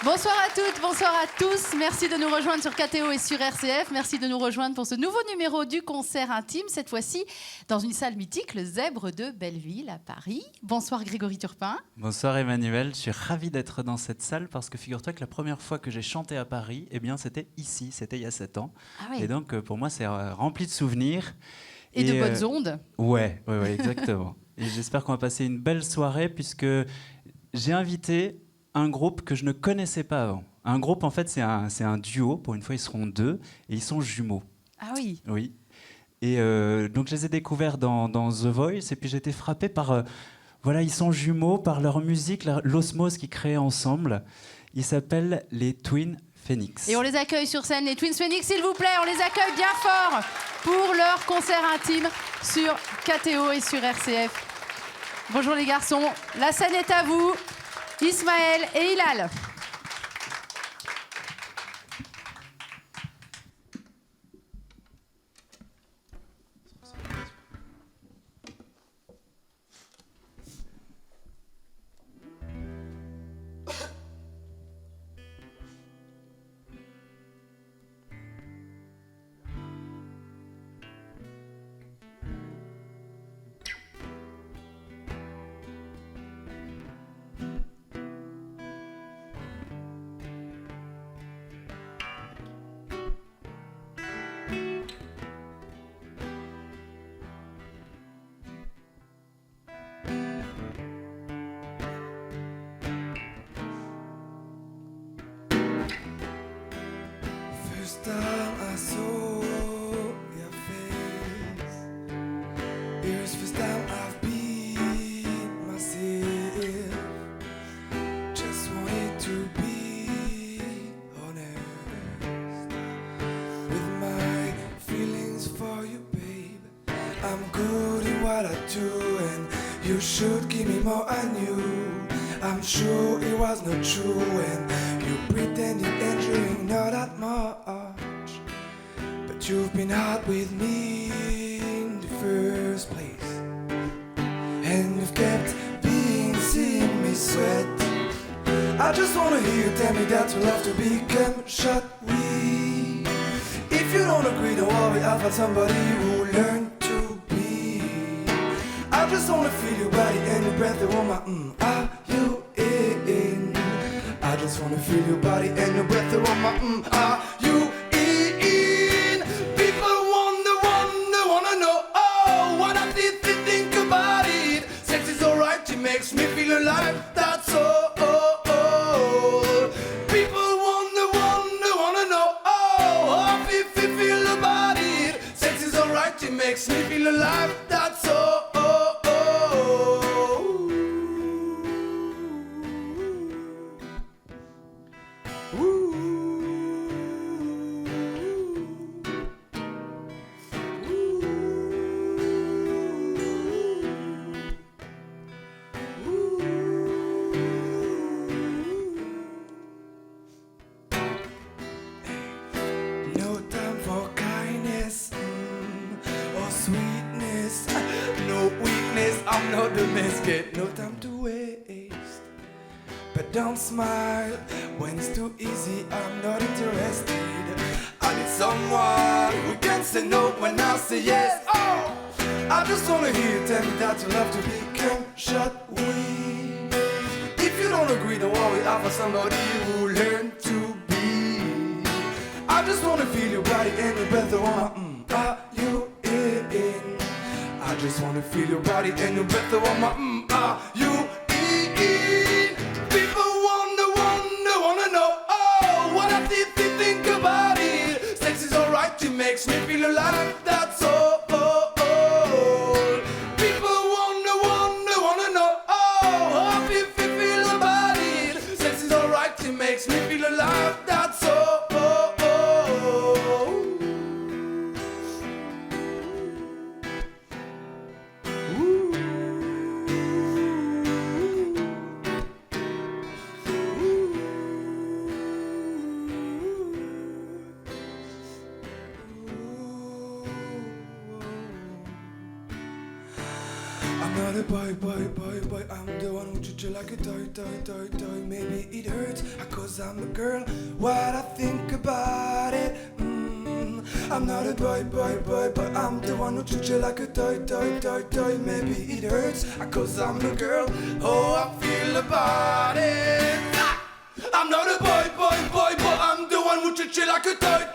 Bonsoir à toutes, bonsoir à tous. Merci de nous rejoindre sur KTO et sur RCF. Merci de nous rejoindre pour ce nouveau numéro du concert intime, cette fois-ci dans une salle mythique, le Zèbre de Belleville à Paris. Bonsoir Grégory Turpin. Bonsoir Emmanuel, je suis ravi d'être dans cette salle parce que figure-toi que la première fois que j'ai chanté à Paris, eh bien c'était ici, c'était il y a 7 ans. Ah oui. Et donc pour moi c'est rempli de souvenirs. Et de bonnes ondes. Ouais, exactement. Et j'espère qu'on va passer une belle soirée puisque j'ai invité un groupe que je ne connaissais pas avant. Un groupe, en fait, c'est un duo. Pour une fois, ils seront 2 et ils sont jumeaux. Ah oui. Oui. Et donc, je les ai découverts dans The Voice et puis j'ai été frappé par... voilà, ils sont jumeaux par leur musique, l'osmose qu'ils créent ensemble. Ils s'appellent les Twin Phoenix. Et on les accueille sur scène, les Twin Phoenix, s'il vous plaît. On les accueille bien fort pour leur concert intime sur KTO et sur RCF. Bonjour les garçons, la scène est à vous. Ismaël et Hilal. First time I saw your face, here's first time I've been myself. Just wanted to be honest with my feelings for you, babe. I'm good in what I do, and you should give me more. I knew, I'm sure it was not true, and you pretended and doing not that much, but you've been hard with me in the first place, and you've kept being seeing me sweat. I just wanna hear you tell me that you love to become shut we. If you don't agree, don't worry, I'll find somebody who learn to be. I just wanna feel your body and your breath, the woman, are you in? I just wanna feel your body and your breath, the woman, are you in? People wanna know, oh, what I did think about it. Sex is alright, it makes me feel alive, that's all. People wanna know, oh, how if you feel about it. Sex is alright, it makes me feel alive, that's all. No time for kindness or sweetness, no weakness, I'm not the biscuit. No time to waste, but don't smile when it's too easy, I'm not interested. I need someone who can say no when I say yes. Oh, I just wanna hear you tell me that you love to become shut we. If you don't agree, don't worry, I'll find somebody who learn to be. I just wanna feel your body and your breath, the woman, are you in? I just wanna feel your body and your breath, the woman, are you in? People wanna know, oh, what I did think about it. Sex is alright, it makes me feel alive, that's all. People wanna know, oh, how if you feel about it. Sex is alright, it makes me feel alive, that's all. I'm not a boy, I'm the one who treats you like a toy. Maybe it hurts, cause I'm a girl, what I think about it. I'm not a boy, I'm the one who treats you like a toy. Maybe it hurts, cause I'm a girl, oh I feel about it. I'm not a boy, I'm the one who treats you like a toy.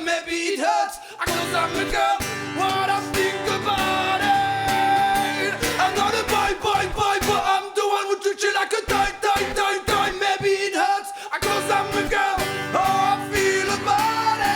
Maybe it hurts, cause I'm a girl, what I think about it. I'm not a boy, I'm the one who treats you like a toy. Maybe it hurts, cause I'm a girl, oh I feel about it.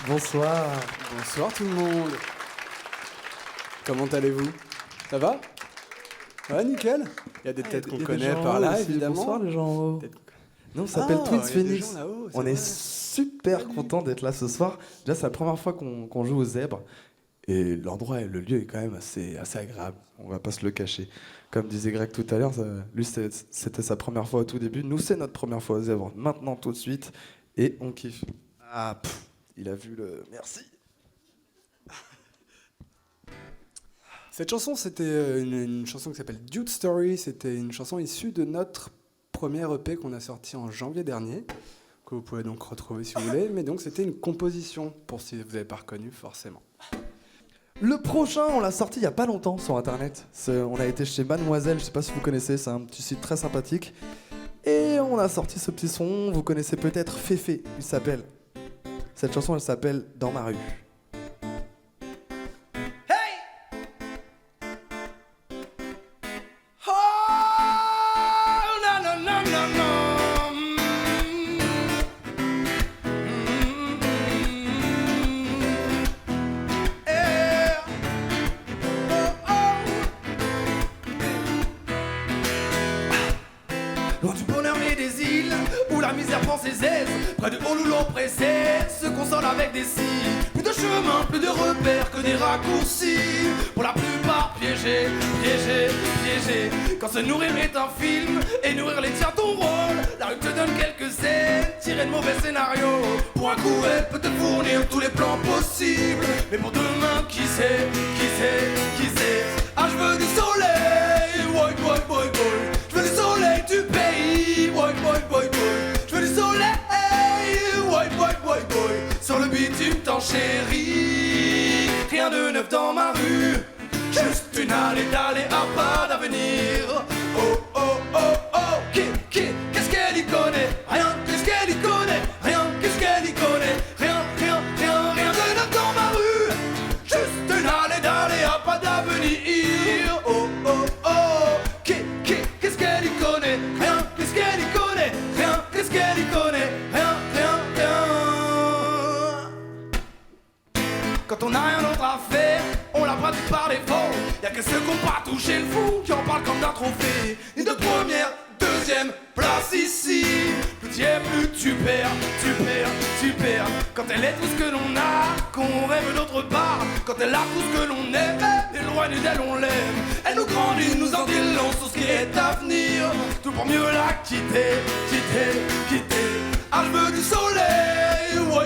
Bonsoir. Bonsoir tout le monde. Comment allez-vous? Ça va? Ouais, nickel. Il y a des têtes qu'on connaît par là, évidemment. Bonsoir les gens en haut. Nous on s'appelle Twins Phoenix. On est super contents d'être là ce soir. Déjà c'est la première fois qu'on joue aux Zèbres. Et l'endroit et le lieu est quand même assez agréable. On va pas se le cacher. Comme disait Greg tout à l'heure, lui c'était sa première fois au tout début. Nous c'est notre première fois aux Zèbres. Maintenant tout de suite. Et on kiffe. Il a vu le... Merci. Cette chanson, c'était une chanson qui s'appelle Dude Story. C'était une chanson issue de notre premier EP qu'on a sorti en janvier dernier, que vous pouvez donc retrouver si vous voulez. Mais donc, c'était une composition, pour si vous n'avez pas reconnu, forcément. Le prochain, on l'a sorti il y a pas longtemps sur Internet. On a été chez Mademoiselle, je sais pas si vous connaissez, c'est un petit site très sympathique. Et on a sorti ce petit son, vous connaissez peut-être Féfé, il s'appelle. Cette chanson, elle s'appelle Dans ma rue. Loin du bonheur et des îles, où la misère prend ses aises, près de Honolulu pressé, se console avec des cils. Plus de chemin, plus de repères que des raccourcis. Pour la plupart piégés, Quand se nourrir est un film, et nourrir les tiens ton rôle, la rue te donne quelques scènes, tirées de mauvais scénarios. Pour un coup, elle peut te fournir tous les plans possibles. Mais pour demain, qui sait? Ah, je veux du soleil, boy. Je veux du soleil du pays, boy. Je veux du soleil, boy. Sur le bitume t'enchéris. Rien de neuf dans ma rue, juste une allée d'aller à pas d'avenir. Oh, qu'est-ce qu'elle y connaît? Rien, qu'est-ce qu'elle y connaît? Rien, qu'est-ce qu'elle y connaît? Rien de neuf dans ma rue, juste une allée d'aller à pas d'avenir. Oh, qu'est-ce qu'elle y connaît? Rien, qu'est-ce qu'elle y connaît? Rien, qu'est-ce qu'elle y connaît? Rien. Quand on n'a rien d'autre à faire, on la pratique par défaut. Y'a que ceux qui n'ont pas touché le fou qui en parlent comme d'un trophée. Ni de première, deuxième place ici. Plus tu es, plus tu perds. Quand elle est tout ce que l'on a, qu'on rêve d'autre part. Quand elle a tout ce que l'on aime, éloigné d'elle on l'aime. Elle nous grandit, nous en dit long sur ce qui est à venir. Tout pour mieux la quitter. Ah, je veux du soleil, boy.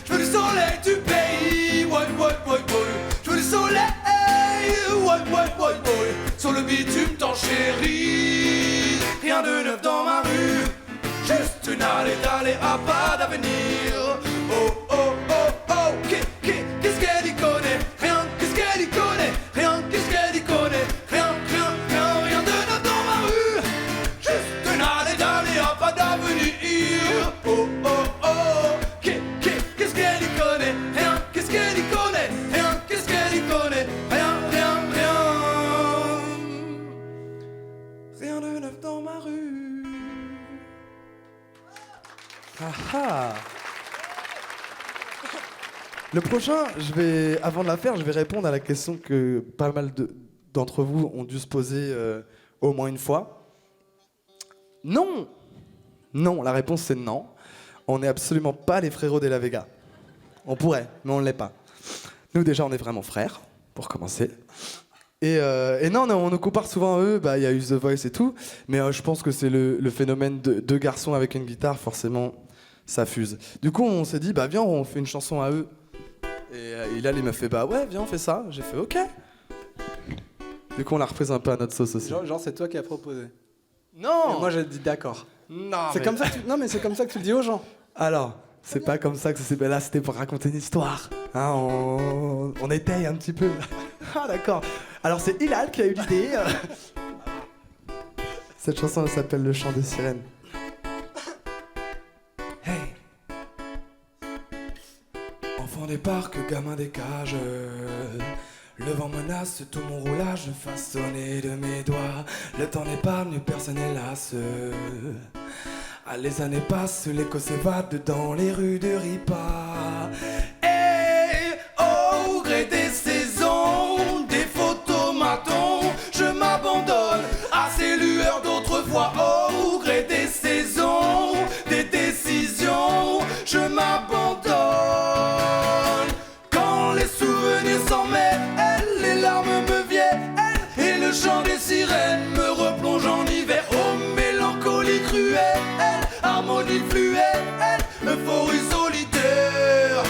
Je veux du soleil du pays, boy. Je veux du soleil, boy. Sur le bitume t'enchéris. Rien de neuf dans ma rue, juste une allée d'aller à pas d'avenir. Oh, qu'est-ce qu'elle y connaît? Rien, qu'est-ce qu'elle y connaît? Rien, qu'est-ce qu'elle y connaît? Rien de neuf dans ma rue, juste une allée d'aller à pas d'avenir. Oh, qu'est-ce qu'elle y connaît? Rien, qu'est-ce qu'elle y connaît? Rien, qu'est-ce qu'elle y connaît? Rien de neuf dans ma rue. Ah. Le prochain, avant de la faire, je vais répondre à la question que pas mal d'entre vous ont dû se poser au moins une fois. Non. Non, la réponse c'est non. On n'est absolument pas les frérots de la Vega. On pourrait, mais on ne l'est pas. Nous déjà, on est vraiment frères, pour commencer. Et non, on nous compare souvent à eux, il y a eu The Voice et tout, mais je pense que c'est le phénomène de deux garçons avec une guitare, forcément, ça fuse. Du coup, on s'est dit, viens, on fait une chanson à eux. Et Hilal, il m'a fait, ouais, viens, on fait ça. J'ai fait, ok. Du coup, on la reprise un peu à notre sauce aussi. Genre c'est toi qui as proposé. Non. Et moi, j'ai dit d'accord. Non. C'est comme ça que non, mais c'est comme ça que tu le dis aux gens. Alors, c'est pas comme ça que ça s'est... là, c'était pour raconter une histoire. Hein, on étaye un petit peu. Ah, d'accord. Alors, c'est Hilal qui a eu l'idée. Cette chanson, elle s'appelle Le chant des sirènes. Hey, enfant des parcs, gamin des cages. Le vent menace tout mon roulage façonné de mes doigts. Le temps n'épargne, personne n'est lasse. Ah, les années passent, l'écho s'évade dans les rues de Ripa. Et au gré des saisons, des photomatons, je m'abandonne à ces lueurs d'autrefois. Au gré des saisons, des décisions, je m'abandonne. Quand les souvenirs s'en mêlent, les larmes me viennent, et le chant des sirènes me replonge en hiver. Oh, mélancolie cruelle, harmonie fluette, euphorie solitaire.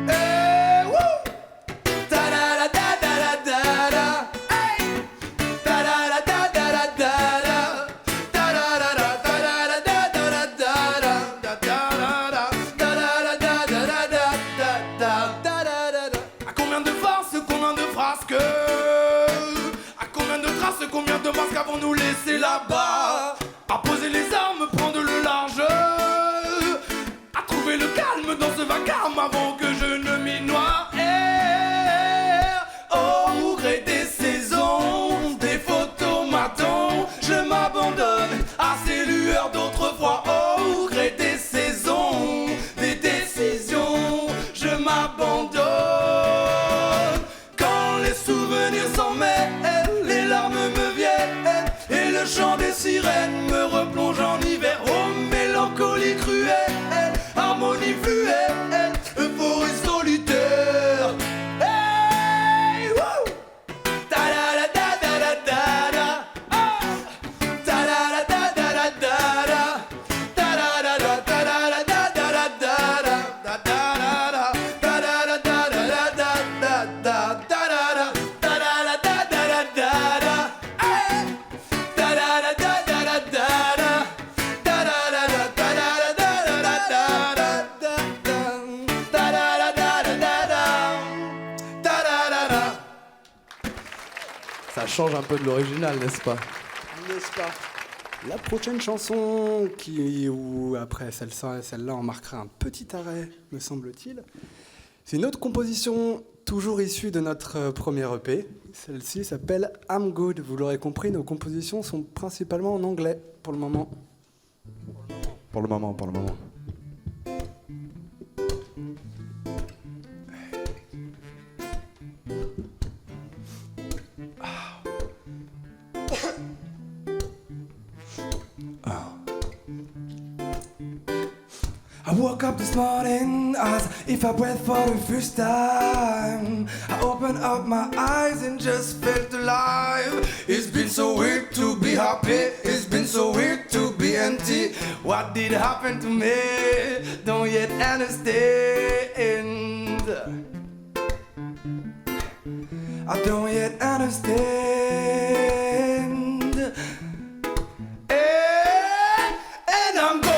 Eh, wouh! Ta-da-da-da-da-da-da. Hey! Ta-da-da-da-da-da-da. Ta-da-da-da-da-da-da-da-da-da-da-da-da. Ta-da-da-da-da-da-da-da-da-da-da. À combien de farces, combien de frasques? À combien de traces, combien de masques avons-nous laissé là-bas? À poser les armes, prendre le large, à trouver le calme dans ce vacarme avant que je ne m'y noie. Au gré des saisons, des photomatons, je m'abandonne à ces lueurs d'autrefois. Au gré des saisons, des décisions, je m'abandonne. Quand les souvenirs s'en mêlent, les larmes me viennent, et le chant des sirènes me replonge en hiver. Oh, mélancolie cruelle, harmonie fluette, euphorie solitaire. Hey, wouh! Ta-da-da-da-da-da-da. Ah! Ta-da-da-da-da-da-da. Ta-da-da-da-da-da-da-da-da-da-da. Ça change un peu de l'original, n'est-ce pas? N'est-ce pas? La prochaine chanson, ou après celle-là, on marquera un petit arrêt, me semble-t-il. C'est une autre composition, toujours issue de notre premier EP. Celle-ci s'appelle I'm Good. Vous l'aurez compris, nos compositions sont principalement en anglais pour le moment. Pour le moment. I woke up this morning as if I breathed for the first time. I opened up my eyes and just felt alive. It's been so weird to be happy, it's been so weird to be empty. What did happen to me? Don't yet understand. I don't yet understand. And I'm gone.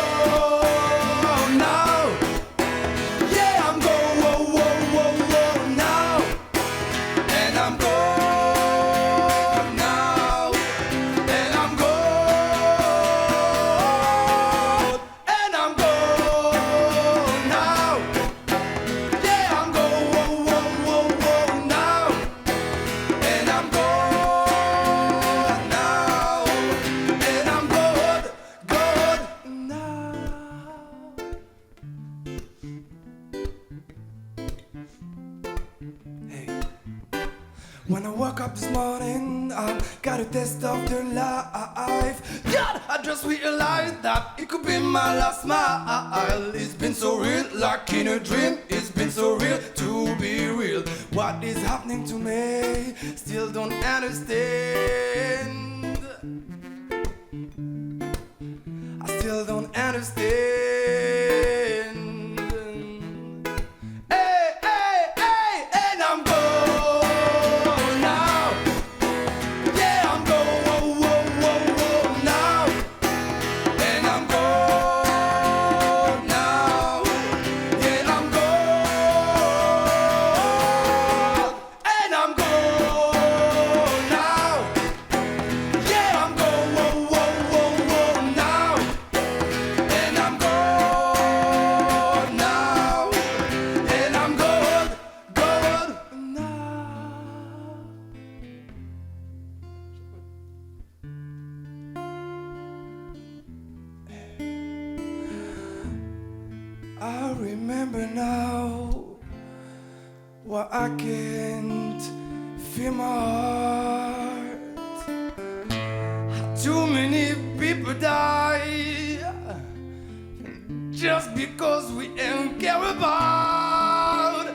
a taste of your life. God, I just realized that it could be my last smile. It's been so real, like in a dream. It's been so real to be real. What is happening to me? Still don't understand. I still don't understand. Hey, hey, hey, and I'm gone now. Yeah, I'm gone, whoa, whoa, whoa, whoa, now. And I'm gone now. Yeah, I'm gone. And I'm gone now. Yeah, I'm gone, whoa, whoa, whoa, whoa, now. And I'm gone now. And I'm gone, gone now. I remember now why I can't feel my heart. Too many people die just because we ain't care about.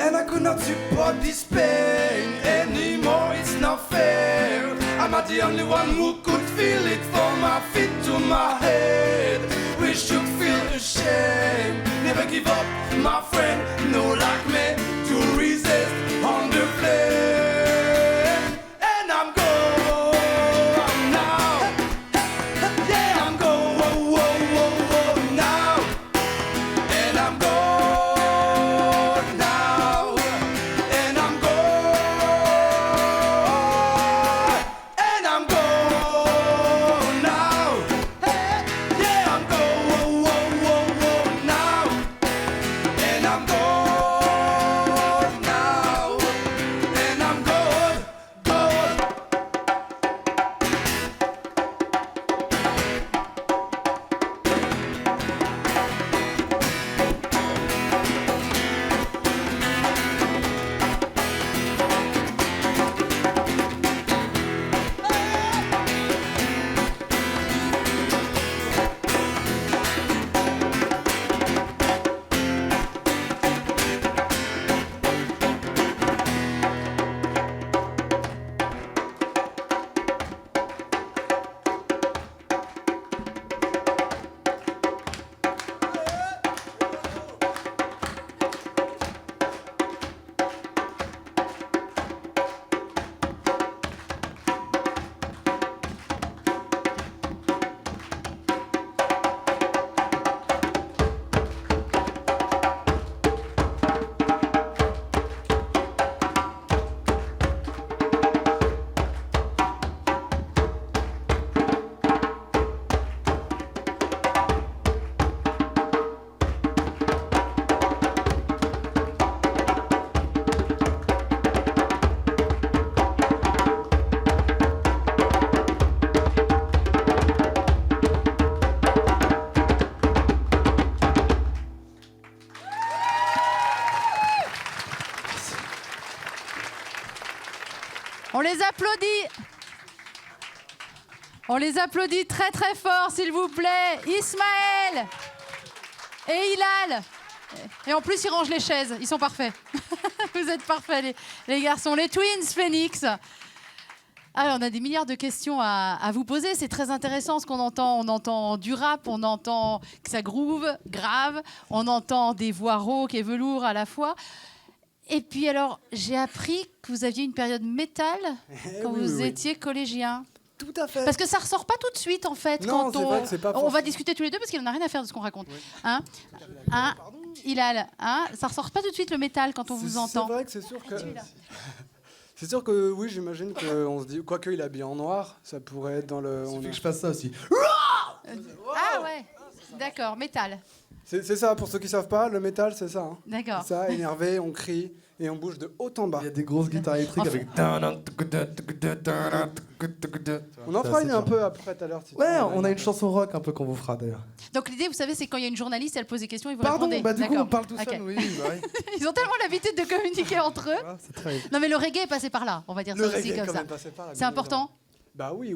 And I could not support this pain anymore, it's not fair. I'm not the only one who could feel it from my feet to my head. We should feel ashamed. Never give up, my friend. No like me to resist on the flame. And I'm gone now. Yeah, I'm gone, whoa, whoa, whoa, whoa, now. And I'm gone now. And I'm gone. And I'm gone now. Hey, yeah, I'm gone, whoa, whoa, whoa, whoa, now. And I'm gone now. And I'm gone, gone. On les applaudit. On les applaudit très très fort, s'il vous plaît. Ismaël et Hilal. Et en plus, ils rangent les chaises. Ils sont parfaits. Vous êtes parfaits, les garçons. Les Twins Phoenix. Alors, on a des milliards de questions à vous poser. C'est très intéressant ce qu'on entend. On entend du rap, on entend que ça groove, grave. On entend des voix rauques et velours à la fois. Et puis alors, j'ai appris que vous aviez une période métal quand vous étiez collégien. Tout à fait. Parce que ça ressort pas tout de suite, en fait. Non, quand c'est vrai que c'est pas on va discuter tous les deux parce qu'il n'en a rien à faire de ce qu'on raconte. Oui. Hein, Hilal, hein, ça ressort pas tout de suite le métal quand on vous entend. C'est vrai que c'est sûr que... C'est sûr que oui, j'imagine qu'on se dit... Quoique il est habillé en noir, ça pourrait être dans le... Il suffit que je fasse ça aussi. Ah ouais, d'accord, métal. C'est ça, pour ceux qui savent pas, le métal, c'est ça. Hein. D'accord. Ça, énervé, on crie et on bouge de haut en bas. Il y a des grosses guitares électriques avec... On en fera une un peu après tout à l'heure. Si Ouais, on a une chanson rock un peu qu'on vous fera d'ailleurs. Donc l'idée, vous savez, c'est quand il y a une journaliste, elle pose des questions, ils vous Pardon, répondez. bah du coup D'accord. on parle tout seul, Ok. oui. Bah, oui. Ils ont tellement l'habitude de communiquer entre eux. Ah, c'est très... Non mais le reggae est passé par là, on va dire Le ça aussi reggae, comme quand ça. même, passé par là, C'est bien important. Bah oui.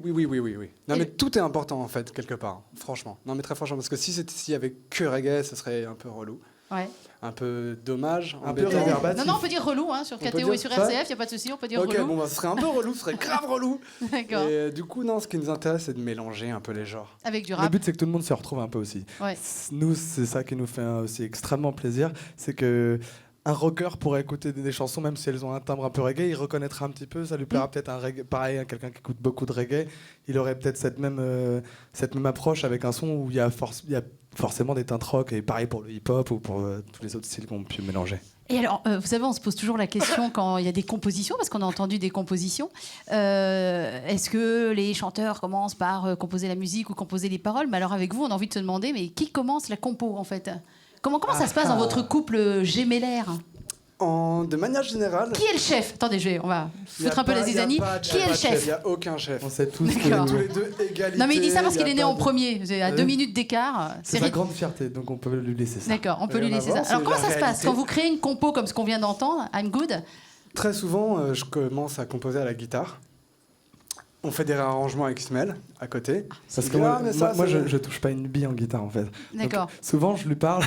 Non, mais tout est important, en fait, quelque part, franchement. Non, mais très franchement, parce que s'il y avait que reggae, ce serait un peu relou. Ouais. Un peu dommage. Un peu embêtant. réverbatif. Non, on peut dire relou sur On peut KTO et dire sur ça RCF, il n'y a pas de souci, on peut dire Ok, relou. bon, bah, ce serait un peu relou, ce serait grave relou. D'accord. Et du coup, non, ce qui nous intéresse, c'est de mélanger un peu les genres. Avec du Le rap. but, c'est que tout le monde se retrouve un peu aussi. Ouais. Nous, c'est ça qui nous fait aussi extrêmement plaisir. C'est que un rocker pourrait écouter des chansons, même si elles ont un timbre un peu reggae, il reconnaîtra un petit peu. Ça lui plaira peut-être un reggae. Pareil, quelqu'un qui écoute beaucoup de reggae, il aurait peut-être cette même approche avec un son où il y a forcément des teintes rock. Et pareil pour le hip-hop ou pour tous les autres styles qu'on peut mélanger. Et alors, vous savez, on se pose toujours la question quand il y a des compositions, parce qu'on a entendu des compositions. Est-ce que les chanteurs commencent par composer la musique ou composer les paroles? Mais alors, avec vous, on a envie de se demander, mais qui commence la compo, en fait? Comment ça se passe dans votre couple gémellaire? De manière générale... Qui est le chef? Attendez, on va foutre un peu la zizanie. Qui est le chef? Il n'y a aucun chef. On sait tous D'accord. Tous les deux égalité. Non, mais il dit ça parce y a qu'il est né pas en de- premier. C'est à 2 minutes d'écart. C'est sa grande fierté, donc on peut lui laisser ça. D'accord, on peut lui Rien à laisser voir, ça. Alors, c'est comment la ça se passe réalité. quand vous créez une compo comme ce qu'on vient d'entendre, I'm Good? Très souvent, je commence à composer à la guitare. On fait des réarrangements avec Ismaël à côté. Parce Il que dit, moi, ah, mais ça, moi, c'est- je touche pas une bille en guitare en fait. Donc, D'accord. souvent je lui parle,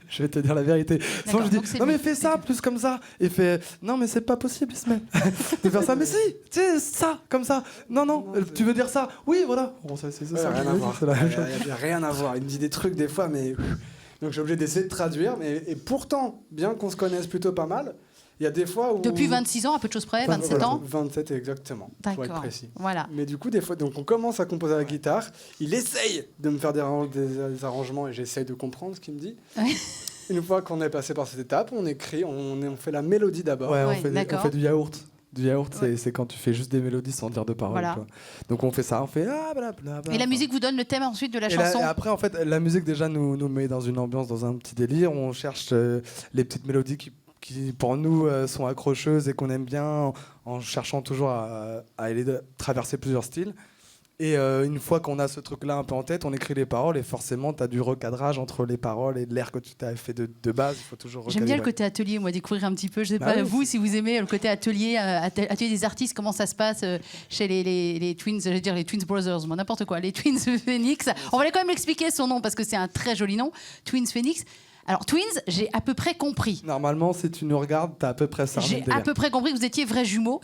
je vais te dire la vérité. Souvent je donc dis c'est non mais lui. fais ça plus comme ça. Et il fait non mais c'est pas possible Ismaël de faire ça. Mais si, tu sais ça comme ça. Non tu veux dire ça? Oui voilà. Bon, c'est Ouais, ça. rien à voir. C'est la même chose. Il n'y a rien à voir. Il me dit des trucs des fois, mais... Donc j'ai obligé d'essayer de traduire. Et pourtant, bien qu'on se connaisse plutôt pas mal, il y a des fois où... Depuis 26 ans, à peu de choses près, 27 Voilà, ans? 27 exactement, pour être D'accord. précis. Voilà. Mais du coup, des fois, donc on commence à composer à la guitare. Il essaye de me faire des arrangements et j'essaye de comprendre ce qu'il me dit. Ouais. Une fois qu'on est passé par cette étape, on écrit, on fait la mélodie d'abord. Ouais, Ouais, on d'accord. fait du yaourt. Du yaourt, c'est quand tu fais juste des mélodies sans dire de paroles. Voilà. Quoi. Donc on fait ça, on fait ah blablabla. Et la musique vous donne le thème ensuite de la Et chanson? et après, en fait, la musique déjà nous met dans une ambiance, dans un petit délire. On cherche les petites mélodies qui pour nous, sont accrocheuses et qu'on aime bien, en cherchant toujours à aller traverser plusieurs styles. Et une fois qu'on a ce truc-là un peu en tête, on écrit les paroles et forcément, tu as du recadrage entre les paroles et l'air que tu t'as fait de base. Il faut toujours J'aime bien le recadrer. côté atelier, moi, découvrir un petit peu. Je sais Bah pas, oui, vous, si vous aimez le côté atelier, atelier des artistes, comment ça se passe chez les Twins, je vais dire les Twins Brothers, moi, n'importe quoi, les Twins Phoenix. On va quand même expliquer son nom parce que c'est un très joli nom, Twins Phoenix. Alors, Twins, j'ai à peu près compris. Normalement, si tu nous regardes, tu as à peu près ça. J'ai à peu près compris que vous étiez vrais jumeaux.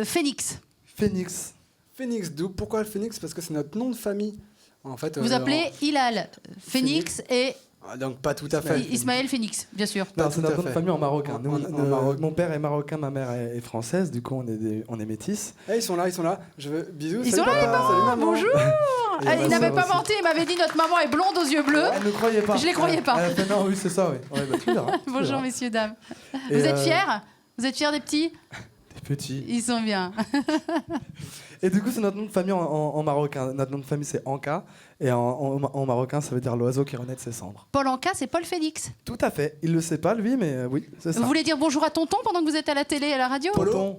Phoenix, Phoenix. Phoenix, d'où pourquoi le Phoenix? Parce que c'est notre nom de famille. En fait, vous appelez Hilal Phoenix et donc pas tout à fait. Ismaël Phoenix, bien sûr. Non, Pas c'est tout notre à nom de fait. famille en marocain. Nous, En Maroc. Mon père est marocain, ma mère est française. Du coup, on est métis. Ils sont là. Bisous. Ils salut sont là, papa, salut maman. Bonjour. Et Ah, il ma n'avait sœur pas aussi. menti, il m'avait dit notre maman est blonde aux yeux bleus. Elle ne croyait pas. Je les croyais pas. Elle a fait, non, oui, c'est ça, oui. Ouais, bah, tu verras, tu Bonjour verras. messieurs, dames. Et, Vous êtes fiers? Vous êtes fiers des petits? Des petits. Ils sont bien. Et du coup, c'est notre nom de famille en marocain. Notre nom de famille, c'est Anka. Et en marocain, ça veut dire l'oiseau qui renaît de ses cendres. Paul Anka, c'est Paul Phoenix. Tout à fait. Il le sait pas, lui, mais oui, c'est ça. Vous voulez dire bonjour à tonton pendant que vous êtes à la télé et à la radio? Polo.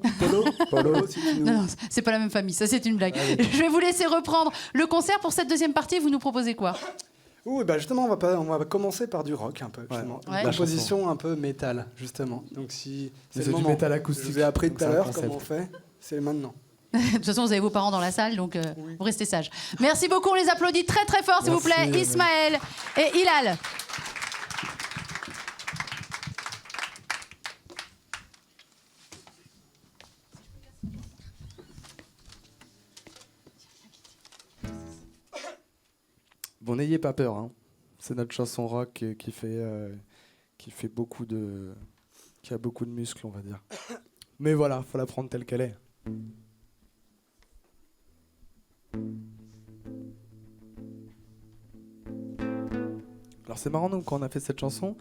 Polo, si tu nous- Non, non, c'est pas la même famille, ça c'est une blague. Je vais vous laisser reprendre le concert. Pour cette deuxième partie, vous nous proposez quoi? Oui, bah justement, on va commencer par du rock un peu, justement. Ouais. Une La composition un peu métal, justement. Donc si C'est le du moment. métal acoustique. Je vous ai appris Donc tout à c'est un l'heure concept. comment on fait. C'est maintenant. De toute façon, vous avez vos parents dans la salle, donc Oui. vous restez sages. Merci beaucoup, on les applaudit très très fort, s'il vous Merci, plaît. Ismaël et Hilal. Bon, n'ayez pas peur. Hein. C'est notre chanson rock qui fait beaucoup de... qui a beaucoup de muscles, on va dire. Mais voilà, faut la prendre telle qu'elle est. Alors c'est marrant, nous, quand on a fait cette chanson,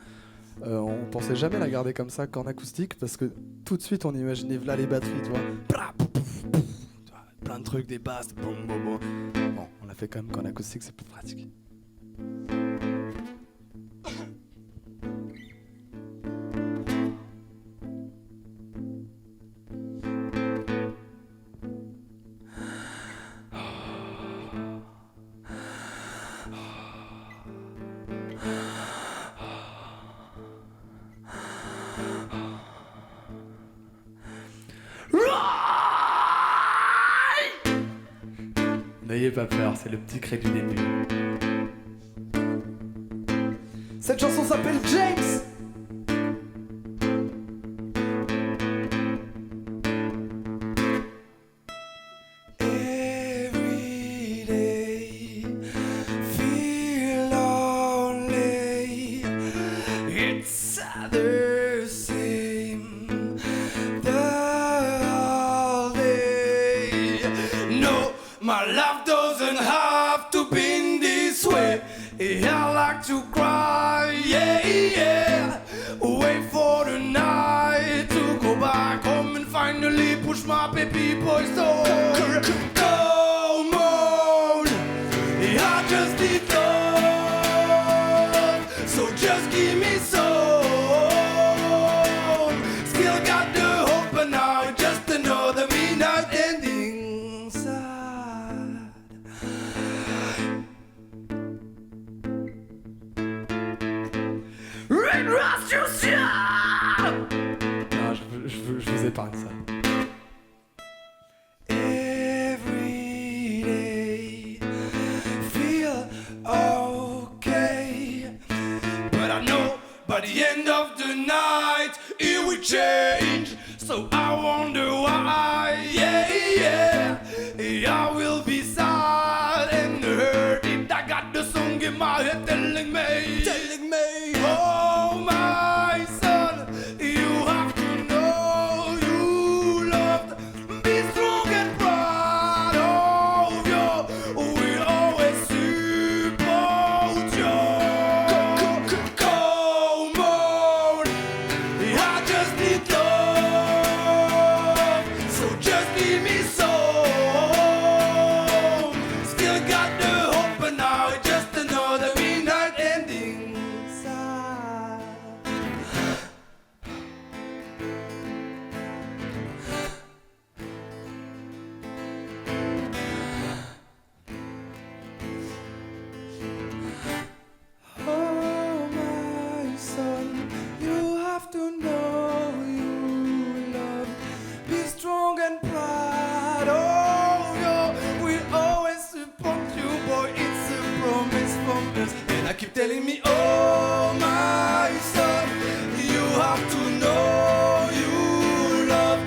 on pensait jamais la garder comme ça qu'en acoustique, parce que tout de suite on imaginait là les batteries, tu vois, Bra, pouf, pouf, pouf, tu vois, plein de trucs, des basses, boum, boum, boum. Bon, on l'a fait quand même qu'en acoustique, c'est plus pratique. pas peur, c'est le petit cri du début. Cette chanson s'appelle James. Every day, feel lonely. It's the same the whole day. No, my love doesn't have to be this way. I like to cry, yeah, yeah. Wait for the night to go back home and finally push my baby boy's door. Come on, I just need love, so just give me some. Still got the hope, but now just another midnight ending sad. Red Rust, you Non, je vous épargne ça. Every day feel okay, but I know by the end of the night it will change. So I wonder why, yeah, yeah. I will be sad and hurting. I got the song in my head telling me, oh my son, you have to know you loved. Be strong and proud of you. We always support you. Come on, I just need love, so just give me some. Still got the hope, but now it's just another midnight ending sad. Oh my son, you have to know you love. Be strong and proud of you. We always support you, boy. It's a promise from us. And I keep telling me, oh my son, you have to know you love.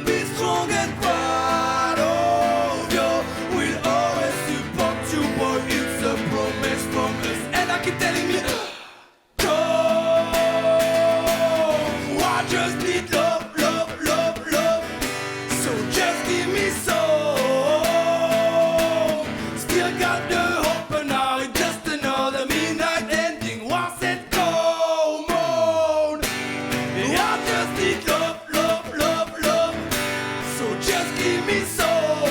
Be strong and proud of you. We'll always support you, boy. It's a promise from us. And I keep telling me, come, I just need love, love, love, love. So just give me some. Still got the hope, but now it's just another midnight ending. One said, come on, I just need love, love, love, love. So just give me some.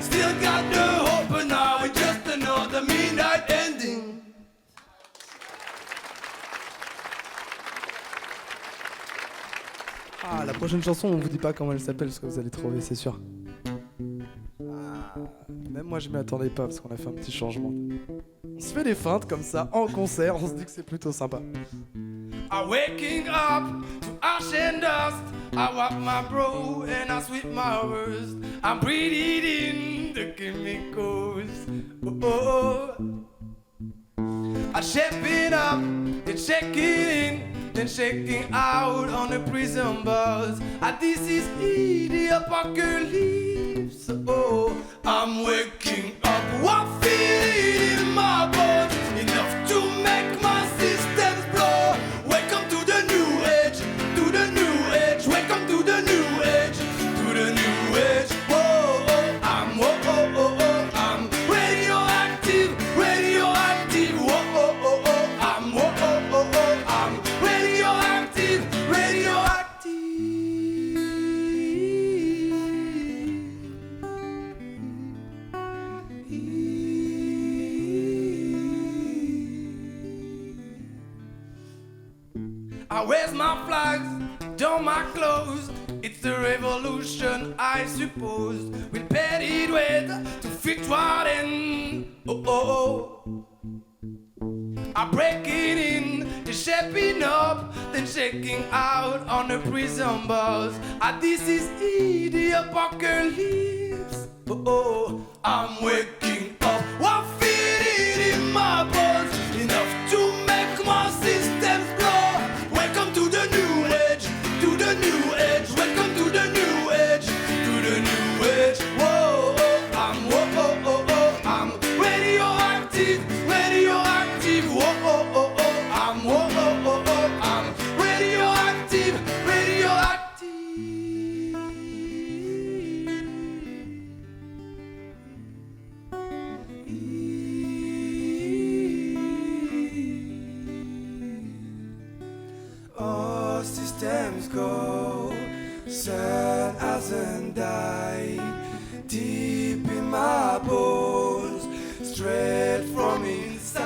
Still got the hope, but now it's just another midnight ending. Ah, la prochaine chanson, on vous dit pas comment elle s'appelle, parce que vous allez trouver, c'est sûr. Même moi, je m'y attendais pas, parce qu'on a fait un petit changement. On se fait des feintes comme ça, en concert, on se dit que c'est plutôt sympa. I'm waking up to ash and dust. I walk my bro and I sweep my worst. I'm breathing in the chemicals. Oh, oh, oh. I'm shaping up, then checking in, then shaking out on the prison bus. This is the apocalypse. Oh, I'm waking up, I feel it in my bones, enough to make my systems blow. Welcome to the new age, to the new age. Welcome to the new age, to the new age. Oh, oh, I'm I'm radioactive, radioactive. Oh, oh, oh, oh, I'm I'm radioactive, radioactive. I wear my flags, don my clothes. It's the revolution, I suppose. We'll pay it with to fit right in. Oh, oh, oh. I break it in, then shaping up, then shaking out on the prison bus. This is the apocalypse. oh, oh, I'm waking up. I feel it in my bones, enough to make my systems blow. Welcome to the new age, to the new age. Welcome to the new age, to the new age. Whoa, I'm radioactive, radioactive. Whoa, I'm radioactive, radioactive. Oh, systems go, sun hasn't died. Deep in my bones, straight from inside.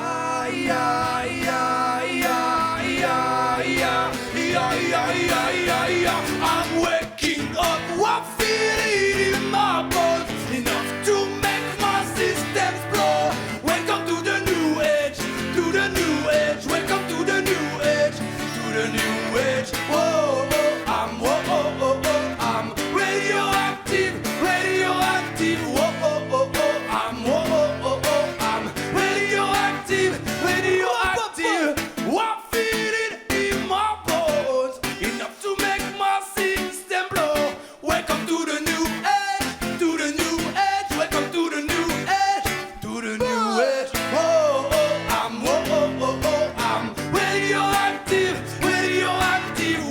I'm waking up, I feel it in my bones, enough to make my systems blow. Welcome to the new age, to the new age. Welcome to the new age, to the new age. Whoa, I'm radioactive, radioactive. Whoa, I'm radioactive, radioactive. I feel it in my bones, enough to make my system blow. Welcome to the new age, to the new age. Welcome to the new age, to the new age. I'm radioactive, radioactive.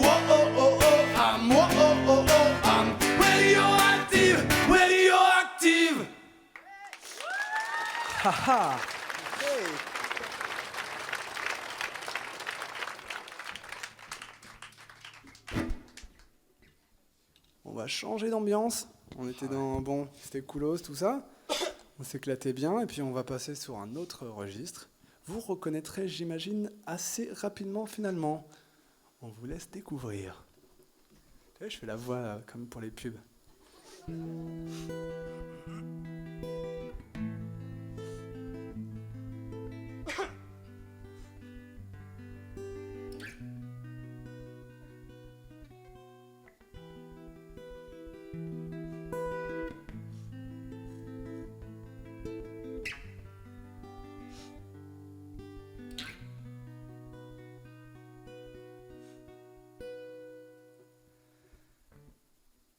I'm radioactive, radioactive. Haha. On va changer d'ambiance. On était dans... Bon, c'était coolos, tout ça. On s'éclatait bien, et puis on va passer sur un autre registre. Vous reconnaîtrez, j'imagine, assez rapidement, finalement. On vous laisse découvrir. Tu sais, je fais la voix comme pour les pubs.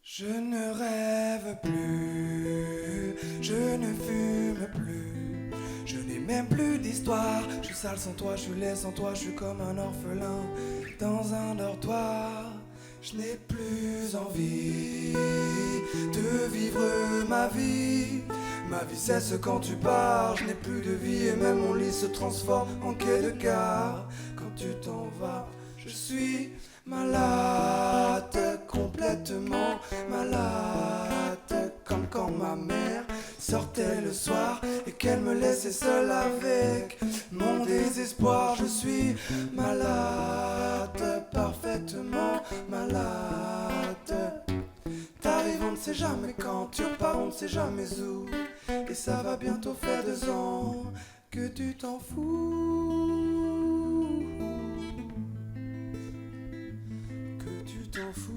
Je ne rêve plus, je ne fume plus, je n'ai même plus d'histoire. Je suis sale sans toi, je suis laid sans toi, je suis comme un orphelin dans un dortoir. Je n'ai plus envie de vivre ma vie. Ma vie cesse quand tu pars, je n'ai plus de vie et même mon lit se transforme en quai de gare. Quand tu t'en vas, je suis malade, complètement malade. Comme quand ma mère sortait le soir et qu'elle me laissait seule avec mon désespoir. Je suis malade, parfaitement malade. T'arrives, on ne sait jamais quand, tu repars, on ne sait jamais où. Et ça va bientôt faire 2 ans que tu t'en fous. Que tu t'en fous.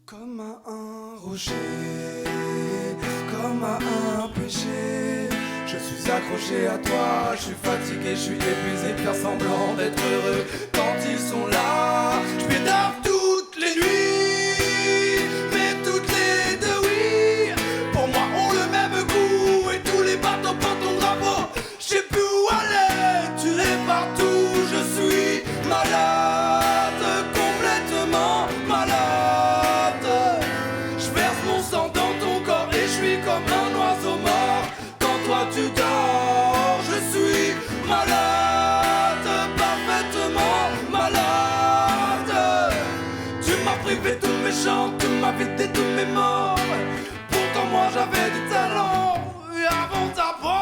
Comme à un rocher, comme à un péché. Je suis accroché à toi, je suis fatigué, je suis épuisé de faire semblant d'être heureux quand ils sont là. Je pédale toutes les nuits, mais toutes les deux, oui, pour moi ont le même goût. Et tous les bateaux portent ton drapeau, je sais plus où aller, tu es partout. Je suis malade, complètement malade. Je verse mon sang dans ton corps et je suis comme un oiseau mort. Toi tu dors, je suis malade, parfaitement malade. Tu m'as privé de tous mes chants, tu m'as vidé tous mes morts. Pourtant moi j'avais du talent, et avant ta pause,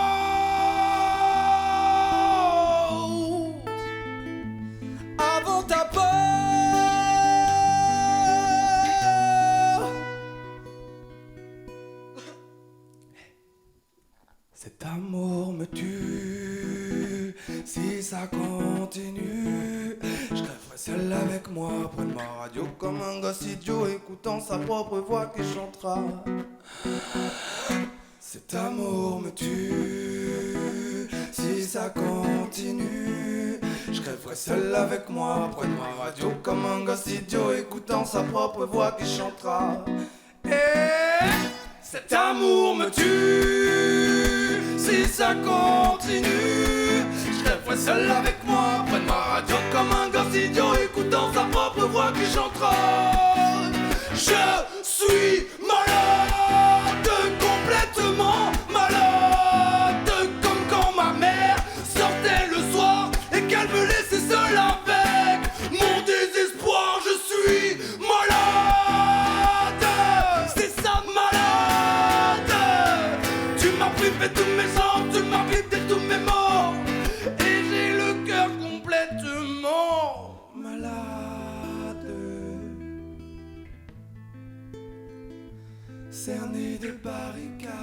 avant ta pause. Cet amour me tue, si ça continue, je crèverai seul avec moi, près de ma radio comme un gosse idiot, écoutant sa propre voix qui chantera. Cet amour me tue, si ça continue. Je rêverai seul avec moi, près de ma radio comme un gosse idiot, écoutant sa propre voix qui chantera. Et cet amour me tue, si ça continue. Je rêverai seul avec moi, près de ma radio comme un gosse idiot, écoutant sa propre voix qui chantera. Je suis malade, complètement malade, comme quand ma mère sortait le soir et qu'elle me laissait seule avec mon désespoir. Je suis malade, c'est ça malade. Tu m'as privé de tous mes jambes, tu m'as privé de tous mes mots, et j'ai le cœur complètement malade. Cerné de barricades,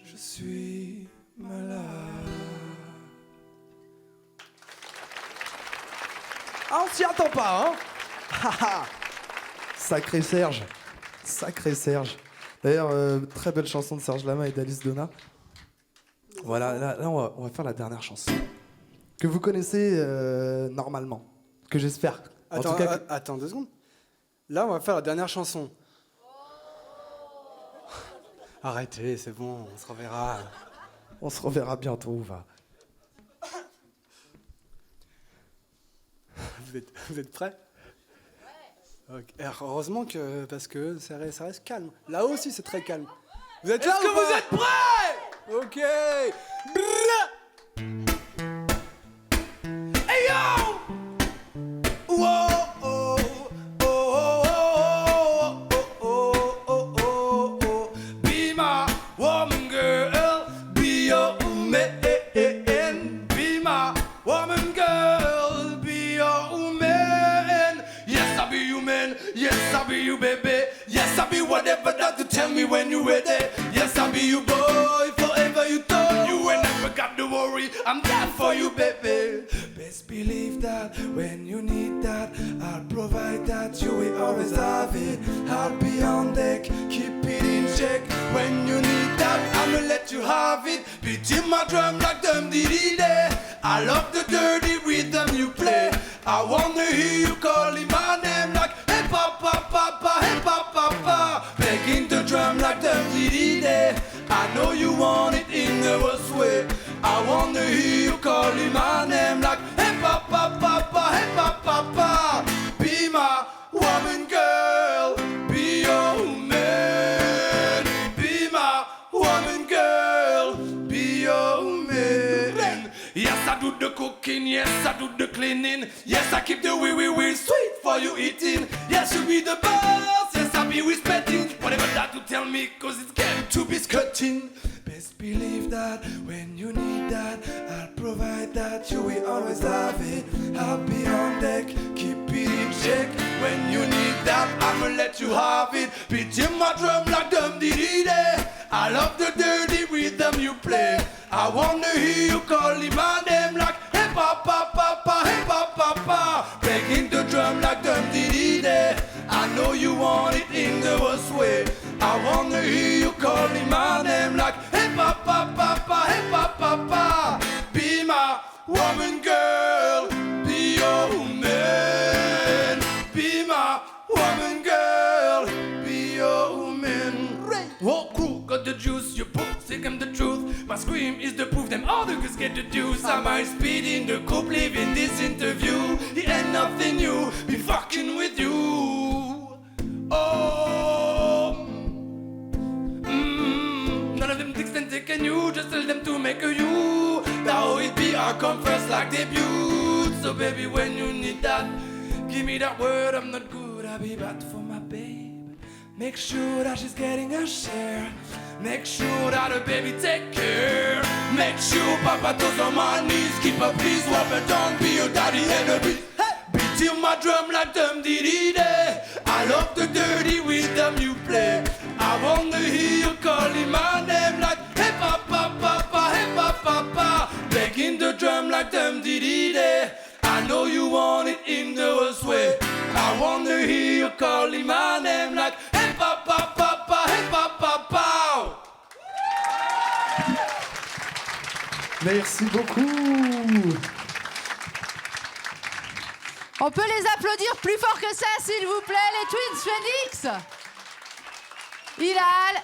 je suis malade. Ah, on s'y attend pas, hein. Sacré Serge. Sacré Serge. D'ailleurs, très belle chanson de Serge Lama et d'Alice Donna. Voilà, là on va faire la dernière chanson. Que vous connaissez normalement. Que j'espère. En Attends, tout cas, attends 2 secondes. Là, on va faire la dernière chanson. Arrêtez, c'est bon, on se reverra. on se reverra bientôt, va. Vous êtes prêts? Ouais. Okay. Heureusement que, parce que ça reste calme. Là aussi, c'est très calme. Vous êtes là Est-ce ou que pas? vous êtes prêts? Ok. Hey yo! Whoa, oh, oh, oh, oh, oh, oh, oh, oh. Be my woman, girl. Be your man. Be my woman, girl. Be your man. Yes, I be you, man. Yes, I be you, baby. Yes, I be whatever that you tell me when you ready. Yes, I be you, boy. Forever you told you and never got to worry. I'm down for you, baby. Best believe that when you need that, I'll provide that. You will always have it. I'll be on deck, keep it in check. When you need that, I'ma let you have it. Beating my drum like them did it. I love the dirty rhythm you play. I wanna hear you calling my name like hey papa, papa, hey papa, papa. Begging the drum like them did it. I know you want it in the worst way. I wanna hear you calling my name like hey papa, papa, hey papa, papa. Be my woman, girl. Be your man. Be my woman, girl. Be your man. Yes, I do the cooking. Yes, I do the cleaning. Yes, I keep the wee sweet for you eating. Yes, you be the boss. Yes, I be respecting whatever that you tell me, cause it's getting to be skirting. Best believe that when you need that, I'll provide that. You will always have it. I'll be on deck, keep it in check. When you need that, I'ma let you have it. Beating my drum like them did it. I love the dirty rhythm you play. I wanna hear you calling my name like hey papa, papa, hey papa, papa. Breaking the drum like them did it. I know you want it in the worst way. I wanna hear you calling my name like hey papa, papa, hey papa, papa. Be my woman, girl. Be your man. Be my woman, girl. Be your man. Whoa, crew, got the juice, you pussy, come the truth. My scream is the proof, them other girls get the deuce. I'm high speed in the coupe, living this interview. It ain't nothing new, be fucking with you. Oh, none of them dicks then taking you, just tell them to make a you. Now it be, I come first like debut. So baby, when you need that, give me that word, I'm not good, I'll be bad for my babe. Make sure that she's getting her share. Make sure that her baby take care. Make sure Papa goes on my knees. Keep her please, walk her down, be your daddy and a beat. Beating my drum like them did it. I love the dirty rhythm you play. I wanna hear you calling my name like hey papa, papa, hey papa. pa pa, making the drum like them did it. I know you want it in the worst way. I wanna hear you calling my name like hey pa pa pa pa, hey pa pa pa. Merci beaucoup. On peut les applaudir plus fort que ça, s'il vous plaît, les Twins Phoenix. Hilal,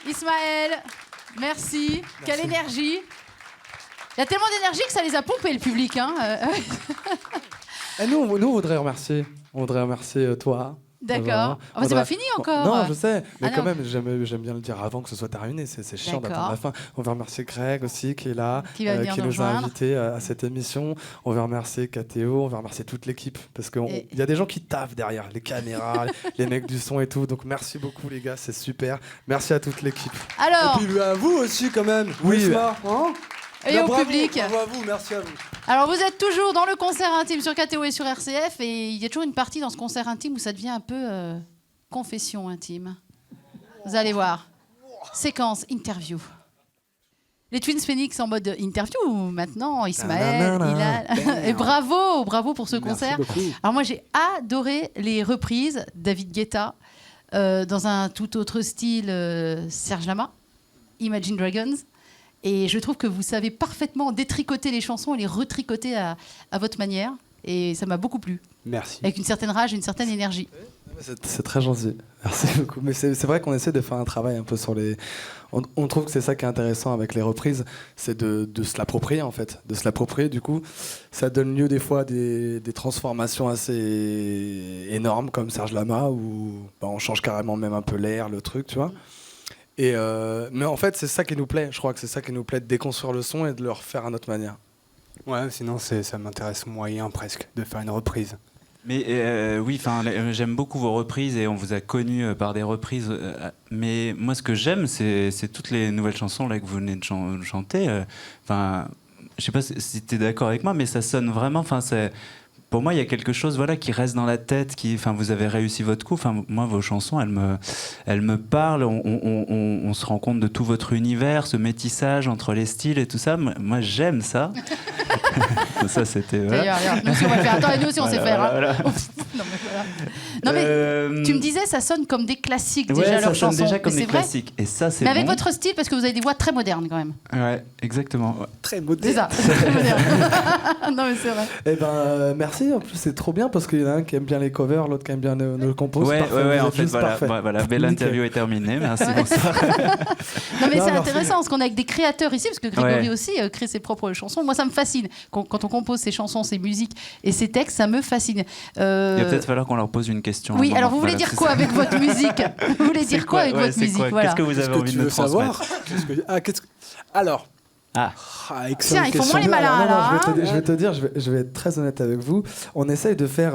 Ismaël, merci. Quelle énergie. Il y a tellement d'énergie que ça les a pompés, le public. Hein. Et nous, on voudrait remercier. On voudrait remercier toi. D'accord. Oh, c'est pas fini encore. Non, je sais. Mais quand non. même, j'aime bien le dire avant que ce soit terminé. C'est chiant d'attendre la fin. On va remercier Greg aussi, qui est là, qui va venir qui nous nous a rejoindre. invités à cette émission. On va remercier KTO, on va remercier toute l'équipe. Parce qu'il y a des gens qui taffent derrière, les caméras, les mecs du son et tout. Donc merci beaucoup, les gars, c'est super. Merci à toute l'équipe. Alors, Et puis à vous aussi, quand même. Oui. Wisma, hein et au bravo, public. Bravo à vous, merci à vous. Alors, vous êtes toujours dans le concert intime sur KTO et sur RCF. Et il y a toujours une partie dans ce concert intime où ça devient un peu confession intime. Vous allez voir. Séquence interview. Les Twins Phoenix en mode interview maintenant. Ismaël, Hilal. Et bravo pour ce concert. Beaucoup. Alors moi, j'ai adoré les reprises. David Guetta, dans un tout autre style, Serge Lama, Imagine Dragons. Et je trouve que vous savez parfaitement détricoter les chansons et les retricoter à votre manière. Et ça m'a beaucoup plu. Merci. Avec une certaine rage, une certaine énergie. C'est très gentil. Merci beaucoup. Mais c'est vrai qu'on essaie de faire un travail un peu sur les... On trouve que c'est ça qui est intéressant avec les reprises, c'est de se l'approprier en fait. De se l'approprier, du coup, ça donne lieu des fois à des transformations assez énormes comme Serge Lama où on change carrément même un peu l'air, le truc, tu vois. Et mais en fait, c'est ça qui nous plaît. Je crois que c'est ça qui nous plaît, de déconstruire le son et de le refaire à notre manière. Ouais, sinon ça m'intéresse moyen presque de faire une reprise. Mais oui, j'aime beaucoup vos reprises et on vous a connus par des reprises. Mais moi, ce que j'aime, c'est toutes les nouvelles chansons là que vous venez de chanter. Je sais pas si tu es d'accord avec moi, mais ça sonne vraiment. Pour moi, il y a quelque chose, voilà, qui reste dans la tête. Vous avez réussi votre coup. Moi, vos chansons, elles me parlent. On se rend compte de tout votre univers, ce métissage entre les styles et tout ça. Moi, j'aime ça. Ça, c'était. Voilà. D'ailleurs, nous aussi, on va le faire. Attends, nous aussi, on sait faire. Hein. Voilà. Non, mais tu me disais, ça sonne comme des classiques déjà, ouais, leurs ça sonne chansons. déjà comme Mais des c'est vrai. classiques. Et ça, c'est Mais avec bon. votre style, parce que vous avez des voix très modernes quand même. Ouais, exactement. Ouais. Très C'est moderne. ça, c'est très moderne. Non, mais c'est vrai. Eh ben, merci. En plus, c'est trop bien parce qu'il y en a un qui aime bien les covers, l'autre qui aime bien nos compos. Ouais, Parfait, vous en êtes fait, juste parfait. voilà, belle interview est terminée. Merci, bonsoir. Non, mais Non, c'est merci. intéressant parce qu'on est avec des créateurs ici, parce que Grégory Ouais. aussi crée ses propres chansons. Moi, ça me fascine. Quand on compose ses chansons, ses musiques et ses textes, ça me fascine. Il va peut-être falloir qu'on leur pose une question. Oui, à un alors moment. vous voulez Voilà, dire c'est quoi ça. avec votre musique? Vous voulez dire quoi avec Ouais, votre c'est musique? quoi Voilà. Qu'est-ce que vous avez envie de tu nous veux savoir transmettre Alors. Ah. Excellente Tiens, ils font moins les question. malins, Alors, non, là, je vais te dire, je vais être très honnête avec vous. On essaye de faire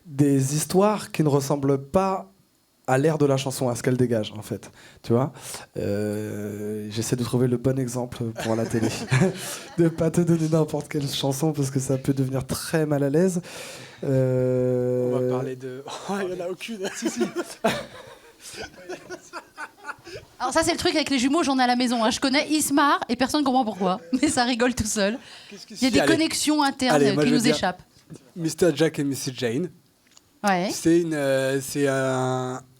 des histoires qui ne ressemblent pas à l'air de la chanson, à ce qu'elle dégage, en fait. Tu vois, j'essaie de trouver le bon exemple pour la télé. De pas te donner n'importe quelle chanson parce que ça peut devenir très mal à l'aise. On va parler de... Oh, il n'y en a aucune. Si, si. Alors ça, c'est le truc avec les jumeaux, j'en ai à la maison. Hein. Je connais Ismar et personne ne comprend pourquoi. Mais ça rigole tout seul. Il y a des Allez. connexions internes Allez, moi, qui je nous veux dire- échappent. Mr. Jack et Mrs. Jane. Ouais. C'est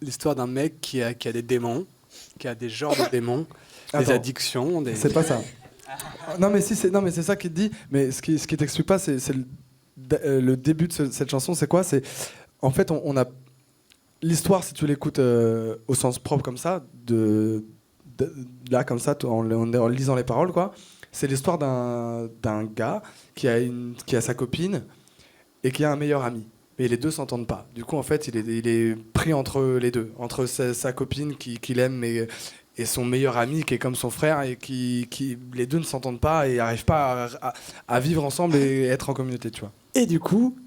l'histoire d'un mec qui a des démons, qui a des genres de démons, des Attends. addictions. Des... C'est pas ça. Non mais si, non mais c'est ça qui te dit. Mais ce qui t'explique pas, c'est le début de cette chanson. C'est quoi? C'est en fait on a l'histoire, si tu l'écoutes au sens propre comme ça, là comme ça, en lisant les paroles quoi. C'est l'histoire d'un gars qui a sa copine et qui a un meilleur ami. Mais les deux s'entendent pas. Du coup, en fait, il est pris entre les deux, entre sa copine qu'il aime et son meilleur ami qui est comme son frère et qui les deux ne s'entendent pas et n'arrivent pas à vivre ensemble et être en communauté, tu vois. Et du coup,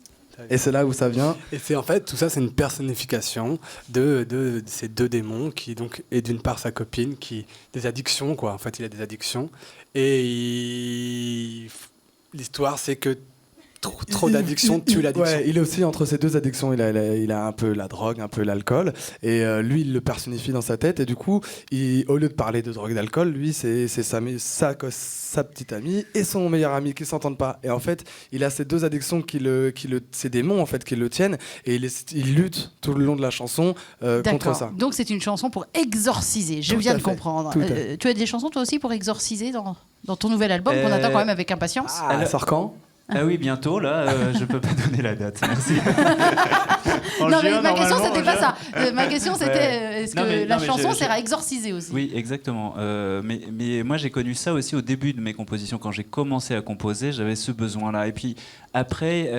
et c'est là où ça vient. Et c'est en fait, tout ça, c'est une personnification de ces deux démons qui donc est d'une part sa copine qui des addictions quoi. En fait, il a des addictions et l'histoire c'est que trop d'addiction tue l'addiction. Ouais, il est aussi entre ces deux addictions. Il a un peu la drogue, un peu l'alcool. Et lui, il le personnifie dans sa tête. Et du coup, au lieu de parler de drogue, d'alcool, lui, c'est sa petite amie et son meilleur ami qui s'entendent pas. Et en fait, il a ces deux addictions ces démons en fait qui le tiennent. Et il lutte tout le long de la chanson contre ça. Donc c'est une chanson pour exorciser. Je Tout viens à de fait. comprendre. Tout à fait. Tu as des chansons toi aussi pour exorciser dans ton nouvel album qu'on attend quand même avec impatience. Elle sort quand? Ah oui, bientôt, là, je peux pas donner la date, merci. Non, mais ma question, c'était pas ça. Ma question, c'était Ouais. est-ce Non, que mais- la non, mais chanson je- sert à exorciser aussi? Oui, exactement. Mais moi, j'ai connu ça aussi au début de mes compositions. Quand j'ai commencé à composer, j'avais ce besoin-là. Et puis après,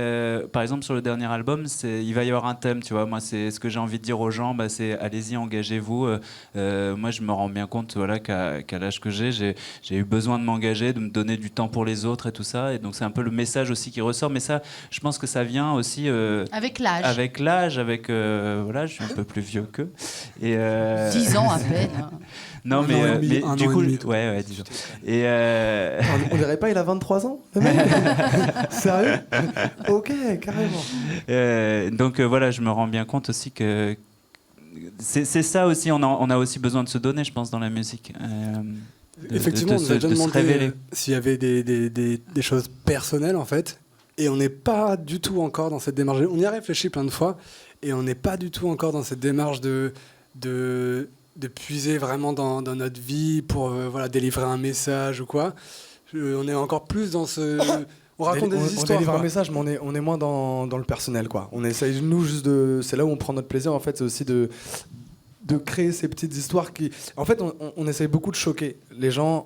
par exemple, sur le dernier album, il va y avoir un thème, tu vois. Moi, c'est ce que j'ai envie de dire aux gens, c'est allez-y, engagez-vous. Moi, je me rends bien compte voilà, qu'à l'âge que j'ai eu besoin de m'engager, de me donner du temps pour les autres et tout ça. Et donc, c'est un peu le message aussi qui ressort. Mais ça, je pense que ça vient aussi... Avec l'âge. Avec l'âge, voilà, je suis un peu plus vieux qu'eux. Et 10 ans à peine. non, Un an et demi, mais un du an et coup, demi, toi. ouais, 10 ans. Et On dirait pas il a 23 ans le mec. Sérieux? Ok, carrément. donc voilà, je me rends bien compte aussi que c'est ça aussi, on a aussi besoin de se donner, je pense, dans la musique. Effectivement, on nous a déjà de se demandé révéler. s'il y avait des choses personnelles, en fait. Et on n'est pas du tout encore dans cette démarche. On y a réfléchi plein de fois. Et on n'est pas du tout encore dans cette démarche de puiser vraiment dans notre vie pour voilà, délivrer un message ou quoi. On est encore plus dans ce... On raconte des On histoires. délivre un quoi. message, mais on est moins dans le personnel, quoi. On essaye, nous, juste de... C'est là où on prend notre plaisir, en fait, c'est aussi de créer ces petites histoires qui... En fait, on essaye beaucoup de choquer les gens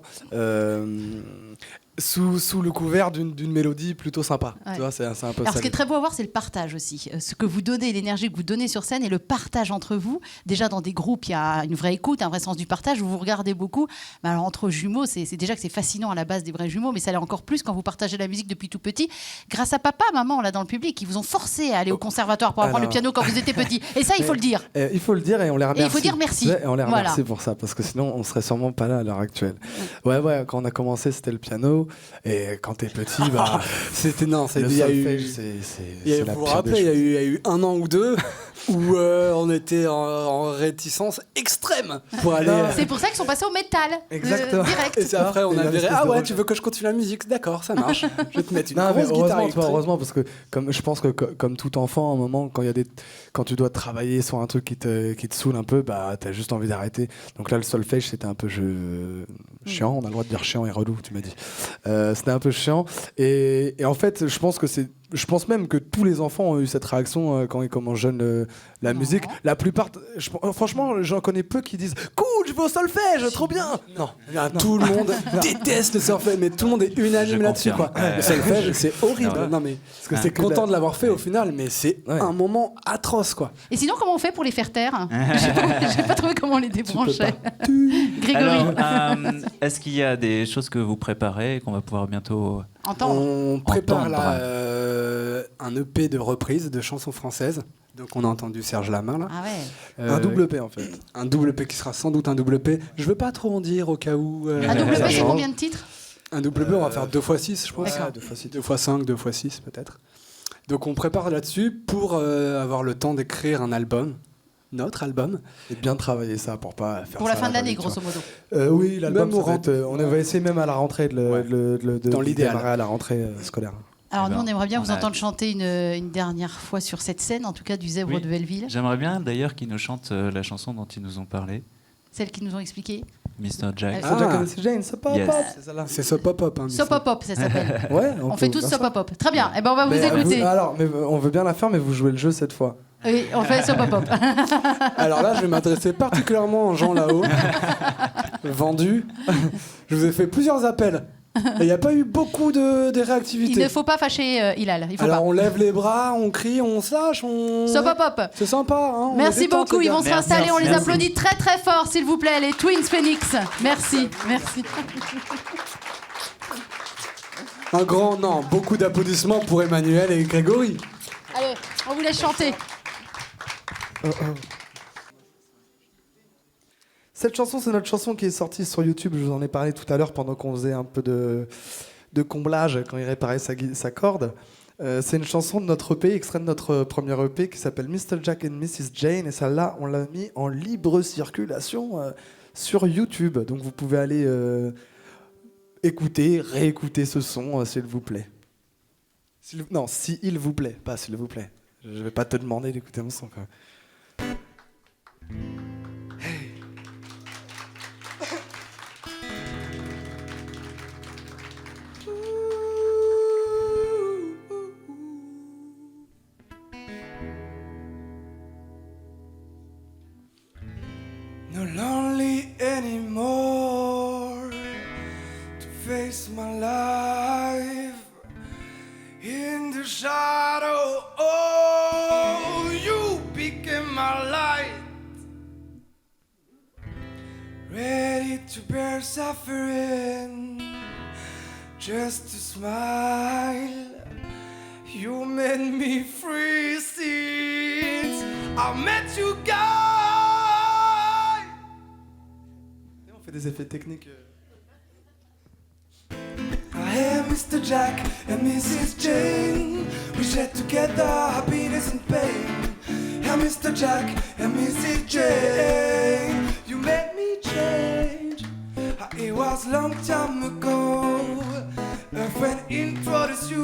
sous le couvert d'une mélodie plutôt sympa. Ouais. Tu vois, c'est un peu Alors, ça. ce qui est très beau à voir, c'est le partage aussi. Ce que vous donnez, l'énergie que vous donnez sur scène et le partage entre vous. Déjà, dans des groupes, il y a une vraie écoute, un vrai sens du partage. Vous vous regardez beaucoup. Mais alors, entre jumeaux, c'est déjà que c'est fascinant à la base des vrais jumeaux, mais ça l'est encore plus quand vous partagez la musique depuis tout petit. Grâce à papa, maman, là, dans le public, qui vous ont forcé à aller au conservatoire pour apprendre le piano quand vous étiez petit. Et ça, il faut le dire. Il faut le dire et on les remercie. Et il faut dire merci. Ouais, et on les remercie Voilà. pour ça, parce que sinon, on serait sûrement pas là à l'heure actuelle. Ouais, quand on a commencé, c'était le piano. Et quand t'es petit, bah... C'était non, le il y a eu... solfège, c'est la Vous vous pire des rappelez, choses. il y a eu un an ou deux où on était en réticence extrême pour aller... C'est pour ça qu'ils sont passés au métal. Exactement. Direct. Et c'est après, on Et a là, viré. l'espèce Ah de ouais, rock. tu veux que je continue la musique? D'accord, ça marche. Je vais te mettre une Non, mais grosse guitare heureusement, électrique. heureusement, parce que je pense que comme tout enfant, à un moment, quand tu dois travailler sur un truc qui te saoule un peu, bah t'as juste envie d'arrêter. Donc là, le solfège, c'était un peu chiant. On a le droit de dire chiant et relou, tu m'as dit. C'était un peu chiant. Et en fait, je pense même que tous les enfants ont eu cette réaction quand ils commencent jeunes la musique. La plupart, franchement, j'en connais peu qui disent cool, je vais au solfège, trop bien. Non, Tout le monde déteste le solfège, mais tout le monde est unanime Je là-dessus. confirme. Quoi. Le solfège, c'est horrible. Ouais. Non, mais que c'est que content la- de l'avoir fait au final, mais c'est Ouais. un moment atroce, quoi. Et sinon, comment on fait pour les faire taire? J'ai pas trouvé comment on les débranchait. Grégory, Alors, est-ce qu'il y a des choses que vous préparez et qu'on va pouvoir bientôt... entends. On prépare Entendre. là, un EP de reprise de chansons françaises. Donc on a entendu Serge Lama là. Ah ouais. un double P en fait. Un double P qui sera sans doute un double P. Je veux pas trop en dire au cas où. Un double ça P, c'est change. combien de titres? Un double P, on va faire 2x6, je pense. D'accord. 2x5, 2x6 peut-être. Donc on prépare là-dessus pour avoir le temps d'écrire un album, notre album. Et bien travailler ça pour pas faire Pour ça la fin à de l'année, va-vite, grosso modo. tu vois. Oui, l'album, Même au ça va être, on va essayer même à la rentrée Ouais. Dans de l'idéal. démarrer à la rentrée scolaire. Alors Eh nous, ben, on aimerait bien on vous a entendre chanter une dernière fois sur cette scène, en tout cas du Zèbre Oui. de Belleville, J'aimerais bien d'ailleurs qu'ils nous chantent la chanson dont ils nous ont parlé, celle qu'ils nous ont expliqué. Mr. Jack. Ah. Jack and the Jane, c'est pas Yes. pop, c'est celle-là. C'est ce pop-up. Hein, Sop Pop Pop, ça s'appelle. Ouais, On fait peut tous faire Sop ça. Pop Pop. Très bien, et ben on va vous Mais, écouter. alors, mais on veut bien la faire, mais vous jouez le jeu cette fois. Oui, on fait Sop Pop Pop. Alors là, je vais m'adresser particulièrement aux gens là-haut. Vendus. Je vous ai fait plusieurs appels. Et il n'y a pas eu beaucoup de Il réactivité. ne faut pas fâcher Hilal, il faut Alors pas. on lève les bras, on crie, on se lâche, on... Sop Pop Pop. C'est sympa. Hein, on Merci est détente, beaucoup, les ils gars. vont se Merci. réinstaller, on les Merci. applaudit très très fort, s'il vous plaît, les Twins Phoenix. Merci, merci. Un grand non, beaucoup d'applaudissements pour Emmanuel et Grégory. Allez, on vous laisse chanter. Cette chanson, c'est notre chanson qui est sortie sur YouTube. Je vous en ai parlé tout à l'heure pendant qu'on faisait un peu de comblage quand il réparait sa corde. C'est une chanson de notre EP, extrait de notre premier EP qui s'appelle Mr. Jack and Mrs. Jane. Et celle-là, on l'a mis en libre circulation sur YouTube. Donc vous pouvez aller écouter, réécouter ce son, s'il vous plaît. Non, s'il vous plaît, pas s'il vous plaît. Je vais pas te demander d'écouter mon son quand même. No lonely anymore to face my life in the shadow. Oh, you became my light, ready to bear suffering, just to smile. You made me free since I met you, guys. On fait des effets techniques. I am Mr. Jack and Mrs. Jane. We share together happiness and pain. I'm Mr. Jack and Mrs. Jane. You made me change. It was long time ago. A friend introduced you.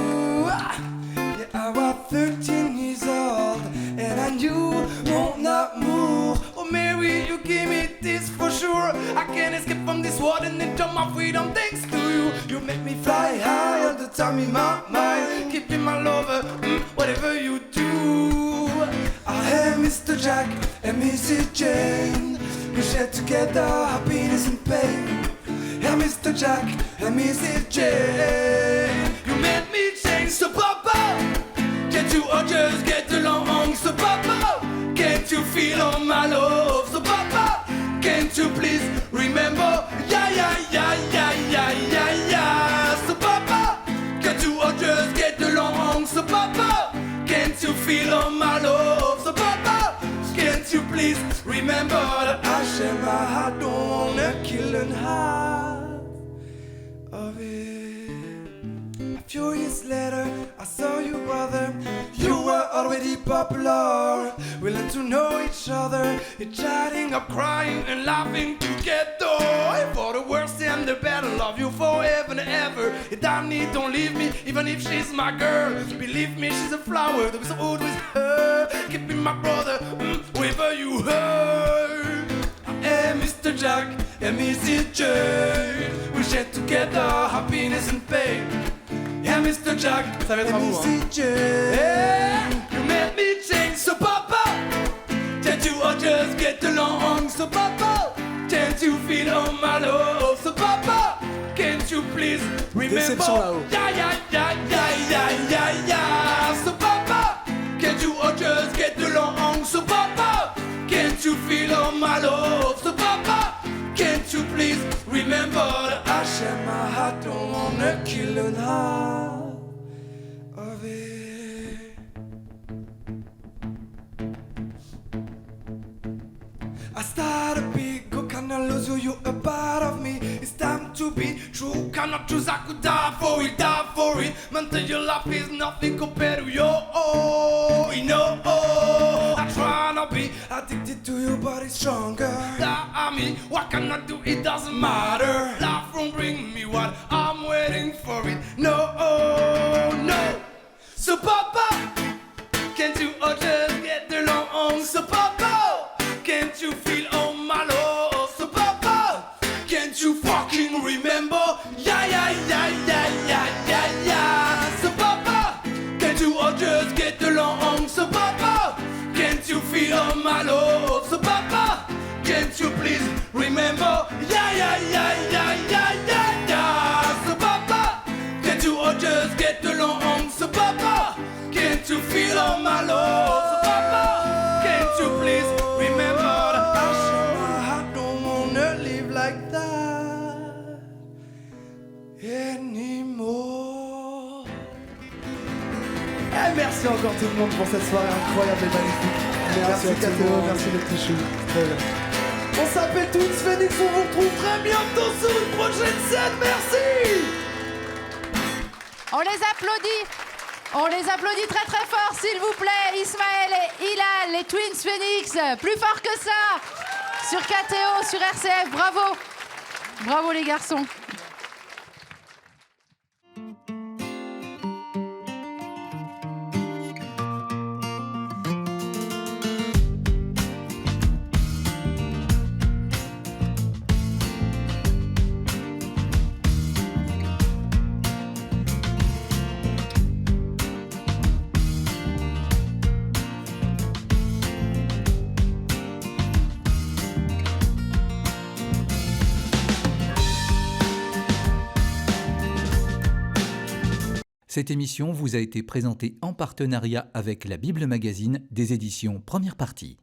Yeah, I was 13 years old and I knew mon amour. Oh Mary, you give me this for sure. I can't escape from this world and enjoy my freedom thanks to you. You make me fly high all the time in my mind, keeping my lover, whatever you do. I am Mr. Jack and Mrs. Jane. We share together happiness and pain. I'm Mr. Jack and Mrs. Jane. You made me change, so papa, can't you all just get along? So papa, can't you feel all my love? So papa, can't you please remember? Yeah, yeah, yeah, yeah, yeah, yeah, yeah. So papa, can't you all just get along? So papa, can't you feel all my love? So papa, can't you please remember that I share my heart, don't wanna kill and half of it. A few years later, I saw you, brother. You were already popular. We learned to know each other, chatting up, crying and laughing together. For the worst and the better, love you forever and ever. And Danny, don't leave me, even if she's my girl. Believe me, she's a flower that was old with her. Keeping my brother, wherever you heard. I am Mr. Jack and Mrs. Jane. We share together happiness and pain. Yeah, Mr. Jack, ça va être à vous, hein. Yeah, you made me change, so papa, can't you all just get along? So papa, can't you feel all my love? So papa, can't you please remember? Yeah, yeah, yeah, yeah, yeah, yeah, yeah. So papa, can't you all just get along? So papa, can't you feel all my love? So papa, can't you please remember that I share my heart, don't wanna kill an half of it. I start a big go, kinda lose you, you're a part of me. It's time to be true, cannot choose, I could die for it, die for it. Mental your life is nothing compared to your own, you know. I try not be addicted to you, but it's stronger. I mean, what can I do? It doesn't matter. Life won't bring me what I'm waiting for it. No, no. So papa, can't you all just get along? So papa, can't you feel all my love? So papa, can't you fucking remember? Yeah, yeah, yeah, yeah, yeah, yeah, yeah. So papa, can't you all just get along? So papa, can't you feel all my love? So papa, can't you please remember? Yeah, yeah, yeah, yeah, yeah, yeah, yeah. So papa, can't you all just get along? So papa, can't you feel all my love? So papa, can't you please remember that I share my heart, don't wanna live like that anymore. Et merci encore tout le monde pour cette soirée incroyable et magnifique. Merci Cathéo, merci les petits choux. Très bien. On s'appelle Twins Phoenix, on vous retrouve très bientôt sur une prochaine scène, merci. On les applaudit. On les applaudit très très fort, s'il vous plaît. Ismaël et Hilal, les Twins Phoenix. Plus fort que ça. Sur KTO, sur RCF. Bravo. Bravo les garçons. Cette émission vous a été présentée en partenariat avec la Bible Magazine des éditions Première Partie.